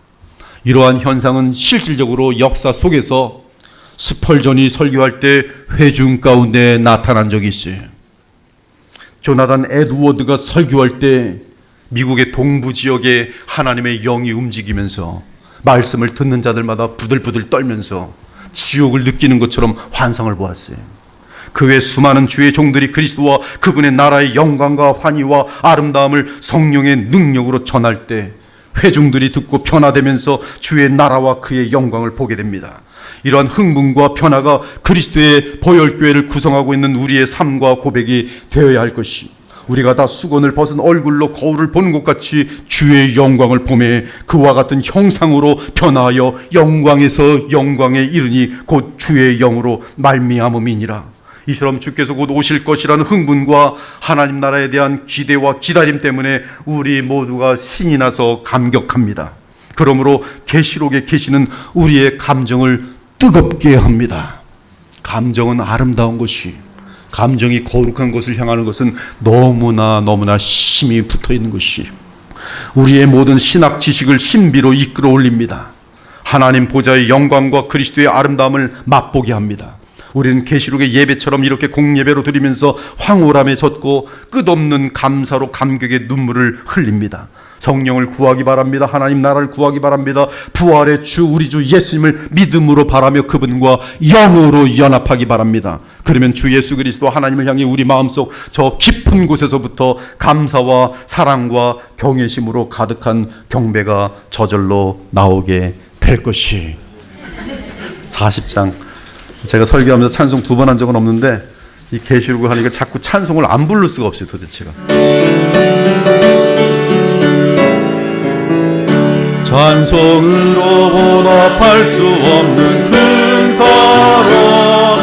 이러한 현상은 실질적으로 역사 속에서 스펄전이 설교할 때 회중 가운데 나타난 적이 있어요. 조나단 에드워드가 설교할 때 미국의 동부 지역에 하나님의 영이 움직이면서 말씀을 듣는 자들마다 부들부들 떨면서 지옥을 느끼는 것처럼 환상을 보았어요. 그 외 수많은 주의 종들이 그리스도와 그분의 나라의 영광과 환희와 아름다움을 성령의 능력으로 전할 때 회중들이 듣고 변화되면서 주의 나라와 그의 영광을 보게 됩니다. 이러한 흥분과 변화가 그리스도의 보혈교회를 구성하고 있는 우리의 삶과 고백이 되어야 할 것이, 우리가 다 수건을 벗은 얼굴로 거울을 보는 것 같이 주의 영광을 보매 그와 같은 형상으로 변화하여 영광에서 영광에 이르니 곧 주의 영으로 말미암음이니라. 이처럼 주께서 곧 오실 것이라는 흥분과 하나님 나라에 대한 기대와 기다림 때문에 우리 모두가 신이 나서 감격합니다. 그러므로 계시록에 계시는 우리의 감정을 뜨겁게 합니다. 감정은 아름다운 것이, 감정이 거룩한 것을 향하는 것은 너무나 힘이 붙어있는 것이 우리의 모든 신학 지식을 신비로 이끌어 올립니다. 하나님 보좌의 영광과 그리스도의 아름다움을 맛보게 합니다. 우리는 계시록의 예배처럼 이렇게 공예배로 드리면서 황홀함에 젖고 끝없는 감사로 감격의 눈물을 흘립니다. 성령을 구하기 바랍니다. 하나님 나라를 구하기 바랍니다. 부활의 주 우리 주 예수님을 믿음으로 바라며 그분과 영으로 연합하기 바랍니다. 그러면 주 예수 그리스도 하나님을 향해 우리 마음속 저 깊은 곳에서부터 감사와 사랑과 경외심으로 가득한 경배가 저절로 나오게 될 것이. 40장 제가 설교하면서 찬송 2번 한 적은 없는데 이 계시록을 하니까 자꾸 찬송을 안 부를 수가 없어요. 도대체가. 찬송으로 보답할 수 없는 큰 사랑,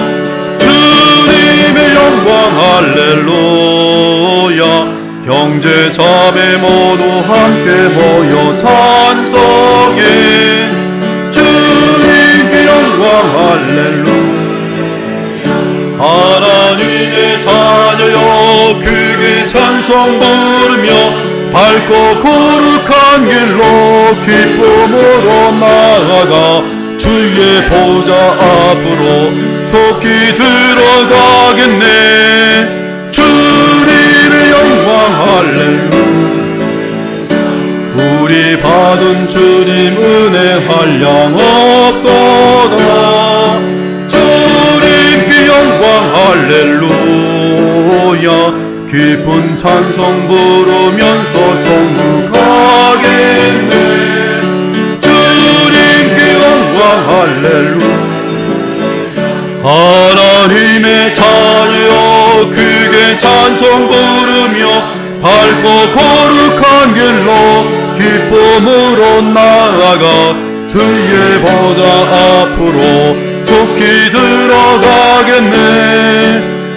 주님의 영광 할렐루야. 형제 자매 모두 함께 모여 찬송해 주님께 영광 할렐루야. 그에게 찬송 부르며 밝고 거룩한 길로 기쁨으로 나아가 주의 보좌 앞으로 속히 들어가겠네. 주님의 영광 할렐루야. 우리 받은 주님 은혜 한량 없도다. 주님께 영광 할렐루야. 기쁜 찬송 부르면서 천국 가겠네. 주님께 영광 할렐루야. 하나님의 자녀여 크게 찬송 부르며 밝고 거룩한 길로 기쁨으로 나아가 주의 보좌 앞으로 속히 들어가겠네.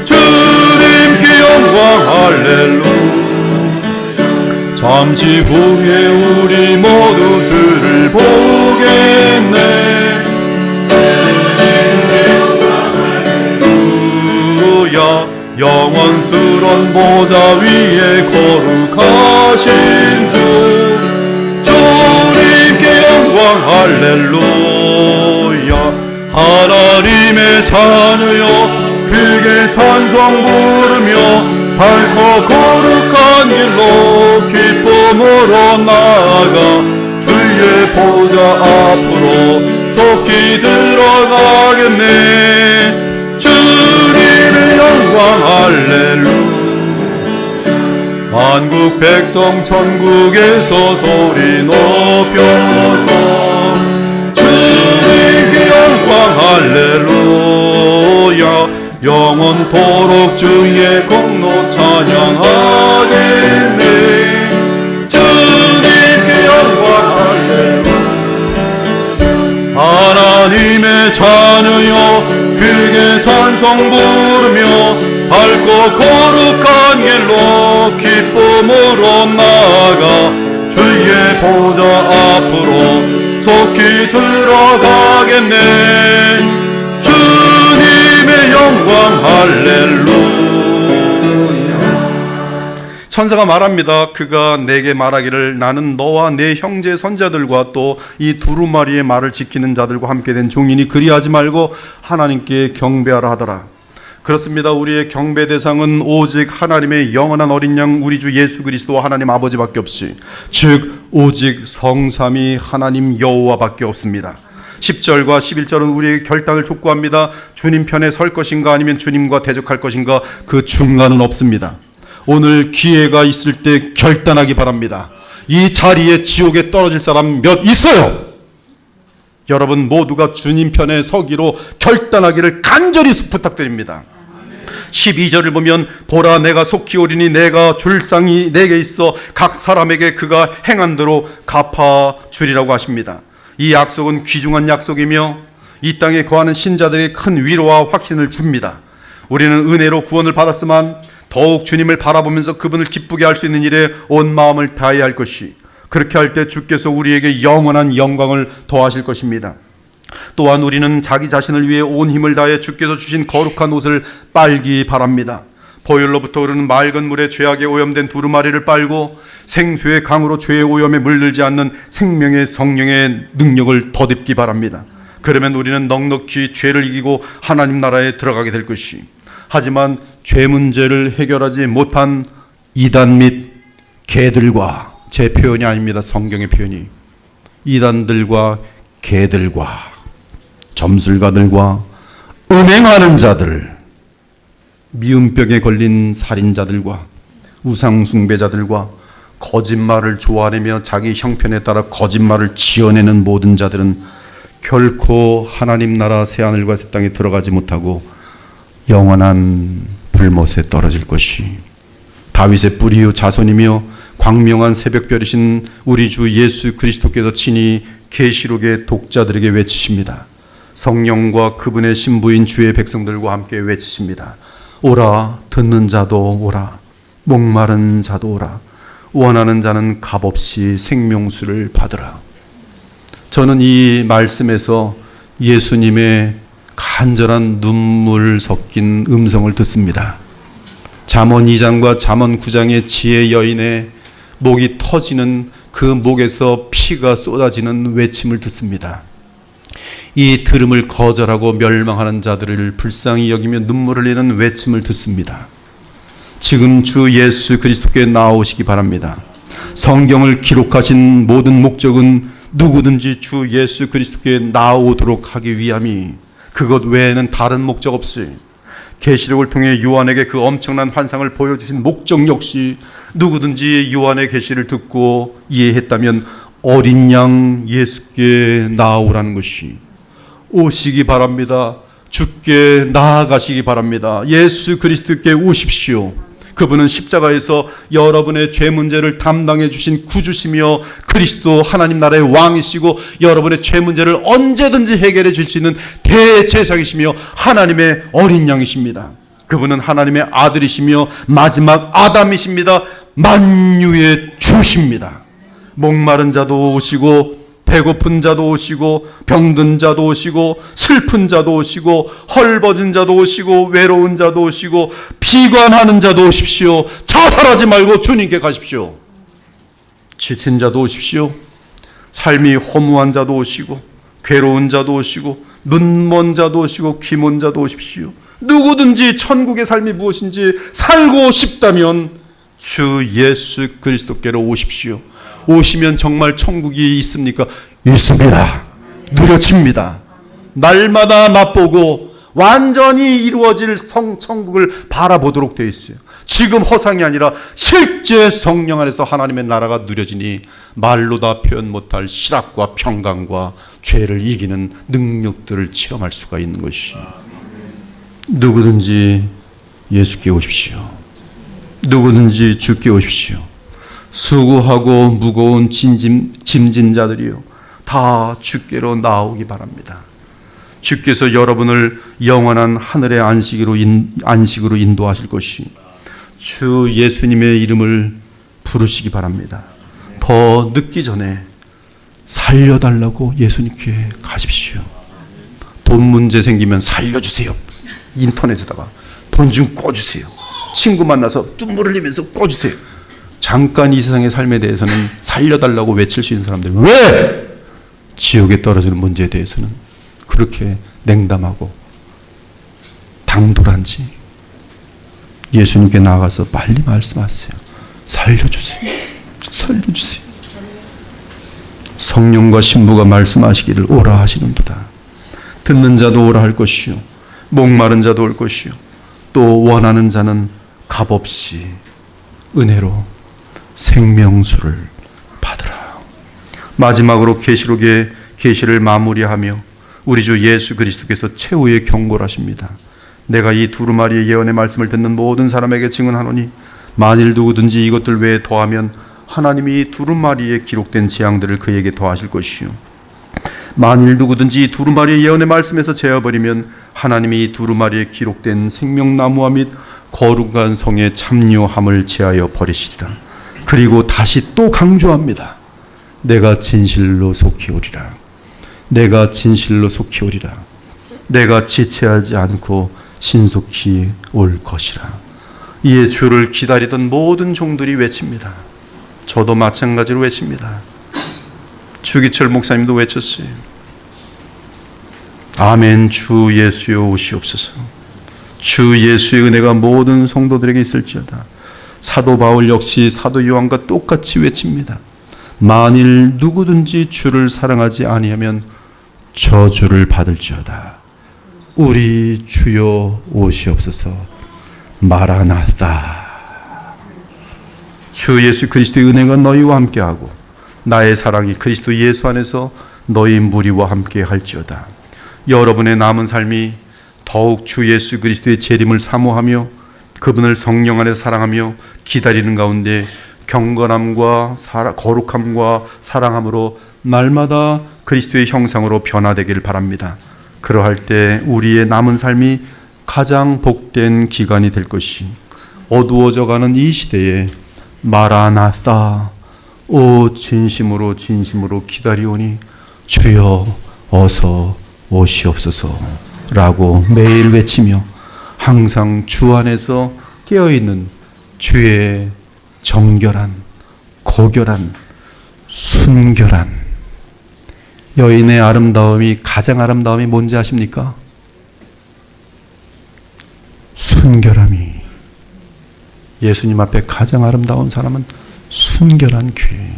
주님께 영광 할렐루야. 잠시 후에 우리 모두 주를 보겠네. 영원스런 보좌 위에 거룩하신 주 주님께 영광 할렐루야. 하나님의 자녀여 크게 찬송 부르며 밝고 거룩한 길로 기쁨으로 나아가 주의 보좌 앞으로 속히 들어가겠네. 주님의 영광 할렐루야. 만국 백성 천국에서 소리 높여서 주님께 영광 할렐루야. 영원토록 주의 공로 찬양하겠네. 주님께 영광 할렐루야. 하나님의 자녀여 크게 찬송 부르며 밝고 거룩한 길로 기쁨으로 나아가 주의 보좌 앞으로 속히 들어가겠네. 주님의 영광 할렐루야. 천사가 말합니다. 그가 내게 말하기를 나는 너와 내 형제 선자들과 또 이 두루마리의 말을 지키는 자들과 함께 된 종이니 그리하지 말고 하나님께 경배하라 하더라. 그렇습니다. 우리의 경배 대상은 오직 하나님의 영원한 어린 양 우리 주 예수 그리스도와 하나님 아버지밖에 없이, 즉 오직 성삼위 하나님 여호와밖에 없습니다. 10절과 11절은 우리에게 결단을 촉구합니다. 주님 편에 설 것인가 아니면 주님과 대적할 것인가, 그 중간은 없습니다. 오늘 기회가 있을 때 결단하기 바랍니다. 이 자리에 지옥에 떨어질 사람 몇 있어요? 여러분 모두가 주님 편에 서기로 결단하기를 간절히 부탁드립니다. 12절을 보면 보라 내가 속히 오리니 내가 줄 상이 내게 있어 각 사람에게 그가 행한 대로 갚아 주리라고 하십니다. 이 약속은 귀중한 약속이며 이 땅에 거하는 신자들에게 큰 위로와 확신을 줍니다. 우리는 은혜로 구원을 받았으면 더욱 주님을 바라보면서 그분을 기쁘게 할 수 있는 일에 온 마음을 다해야 할 것이, 그렇게 할 때 주께서 우리에게 영원한 영광을 더하실 것입니다. 또한 우리는 자기 자신을 위해 온 힘을 다해 주께서 주신 거룩한 옷을 빨기 바랍니다. 보혈로부터 흐르는 맑은 물에 죄악에 오염된 두루마리를 빨고 생수의 강으로 죄의 오염에 물들지 않는 생명의 성령의 능력을 덧입기 바랍니다. 그러면 우리는 넉넉히 죄를 이기고 하나님 나라에 들어가게 될 것이, 하지만 죄 문제를 해결하지 못한 이단 및 개들과, 제 표현이 아닙니다, 성경의 표현이, 이단들과 개들과 점술가들과 음행하는 자들, 미음병에 걸린 살인자들과 우상숭배자들과 거짓말을 좋아하며 자기 형편에 따라 거짓말을 지어내는 모든 자들은 결코 하나님 나라 새하늘과 새 땅에 들어가지 못하고 영원한 불못에 떨어질 것이, 다윗의 뿌리요 자손이며 광명한 새벽별이신 우리 주 예수 그리스도께서 친히 계시록의 독자들에게 외치십니다. 성령과 그분의 신부인 주의 백성들과 함께 외치십니다. 오라, 듣는 자도 오라, 목마른 자도 오라, 원하는 자는 값없이 생명수를 받으라. 저는 이 말씀에서 예수님의 간절한 눈물 섞인 음성을 듣습니다. 잠언 2장과 잠언 9장의 지혜 여인의 목이 터지는 그 목에서 피가 쏟아지는 외침을 듣습니다. 이 들음을 거절하고 멸망하는 자들을 불쌍히 여기며 눈물을 흘리는 외침을 듣습니다. 지금 주 예수 그리스도께 나오시기 바랍니다. 성경을 기록하신 모든 목적은 누구든지 주 예수 그리스도께 나오도록 하기 위함이, 그것 외에는 다른 목적 없이, 계시록을 통해 요한에게 그 엄청난 환상을 보여주신 목적 역시 누구든지 요한의 계시를 듣고 이해했다면 어린 양 예수께 나오라는 것이, 오시기 바랍니다. 주께 나아가시기 바랍니다. 예수 그리스도께 오십시오. 그분은 십자가에서 여러분의 죄 문제를 담당해 주신 구주시며 그리스도 하나님 나라의 왕이시고 여러분의 죄 문제를 언제든지 해결해 줄 수 있는 대제사장이시며 하나님의 어린 양이십니다. 그분은 하나님의 아들이시며 마지막 아담이십니다. 만유의 주십니다. 목마른 자도 오시고 배고픈 자도 오시고 병든 자도 오시고 슬픈 자도 오시고 헐벗은 자도 오시고 외로운 자도 오시고 비관하는 자도 오십시오. 자살하지 말고 주님께 가십시오. 지친 자도 오십시오. 삶이 허무한 자도 오시고 괴로운 자도 오시고 눈먼 자도 오시고 귀먼 자도 오십시오. 누구든지 천국의 삶이 무엇인지 살고 싶다면 주 예수 그리스도께로 오십시오. 오시면 정말 천국이 있습니까? 있습니다. 누려집니다. 날마다 맛보고 완전히 이루어질 천국을 바라보도록 되어 있어요. 지금 허상이 아니라 실제 성령 안에서 하나님의 나라가 누려지니 말로 다 표현 못할 실학과 평강과 죄를 이기는 능력들을 체험할 수가 있는 것이, 누구든지 예수께 오십시오. 누구든지 주께 오십시오. 수고하고 무거운 짐진 자들이요, 다 주께로 나오기 바랍니다. 주께서 여러분을 영원한 하늘의 안식으로 인도하실 것이, 주 예수님의 이름을 부르시기 바랍니다. 더 늦기 전에 살려달라고 예수님께 가십시오. 돈 문제 생기면 살려주세요. 인터넷에다가 돈 좀 꺼주세요. 친구 만나서 눈물 흘리면서 꺼주세요. 잠깐 이 세상의 삶에 대해서는 살려달라고 외칠 수 있는 사람들, 왜 지옥에 떨어지는 문제에 대해서는 그렇게 냉담하고 당돌한지 예수님께 나가서 빨리 말씀하세요. 살려주세요. 살려주세요. 성령과 신부가 말씀하시기를 오라 하시는도다. 듣는 자도 오라 할 것이요, 목마른 자도 올 것이요, 또 원하는 자는 값없이 은혜로 생명수를 받으라. 마지막으로 계시록의 계시를 마무리하며 우리 주 예수 그리스도께서 최후의 경고를 하십니다. 내가 이 두루마리의 예언의 말씀을 듣는 모든 사람에게 증언하노니 만일 누구든지 이것들 외에 더하면 하나님이 두루마리에 기록된 재앙들을 그에게 더하실 것이요, 만일 누구든지 이 두루마리의 예언의 말씀에서 제어버리면 하나님이 이 두루마리에 기록된 생명나무와 및 거룩한 성의 참요함을 제하여 버리시리라. 그리고 다시 또 강조합니다. 내가 진실로 속히 오리라. 내가 진실로 속히 오리라. 내가 지체하지 않고 신속히 올 것이라. 이에 주를 기다리던 모든 종들이 외칩니다. 저도 마찬가지로 외칩니다. 주기철 목사님도 외쳤어요. 아멘. 주 예수여 오시옵소서. 주 예수의 은혜가 모든 성도들에게 있을지어다. 사도 바울 역시 사도 요한과 똑같이 외칩니다. 만일 누구든지 주를 사랑하지 아니하면 저주를 받을지어다. 우리 주여 오시옵소서. 마라나다. 주 예수 그리스도의 은혜가 너희와 함께하고 나의 사랑이 그리스도 예수 안에서 너희 무리와 함께 할지어다. 여러분의 남은 삶이 더욱 주 예수 그리스도의 재림을 사모하며 그분을 성령 안에서 사랑하며 기다리는 가운데 경건함과 거룩함과 사랑함으로 날마다 그리스도의 형상으로 변화되기를 바랍니다. 그러할 때 우리의 남은 삶이 가장 복된 기간이 될 것이, 어두워져가는 이 시대에 마라나타, 오 진심으로 진심으로 기다리오니 주여 어서 오시옵소서 라고 매일 외치며 항상 주 안에서 깨어있는 주의 정결한, 고결한, 순결한 여인의 아름다움이, 가장 아름다움이 뭔지 아십니까? 순결함이. 예수님 앞에 가장 아름다운 사람은 순결한 교회.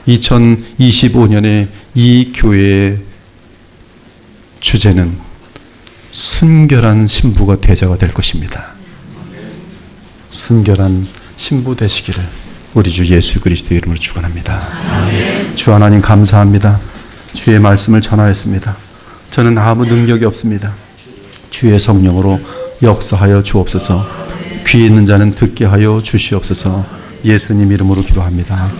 2025년에 이 교회의 주제는 순결한 신부가 대자가 될 것입니다. 순결한 신부 되시기를 우리 주 예수 그리스도의 이름으로 축원합니다. 주 하나님 감사합니다. 주의 말씀을 전하였습니다. 저는 아무 능력이 없습니다. 주의 성령으로 역사하여 주옵소서. 귀 있는 자는 듣게 하여 주시옵소서. 예수님 이름으로 기도합니다.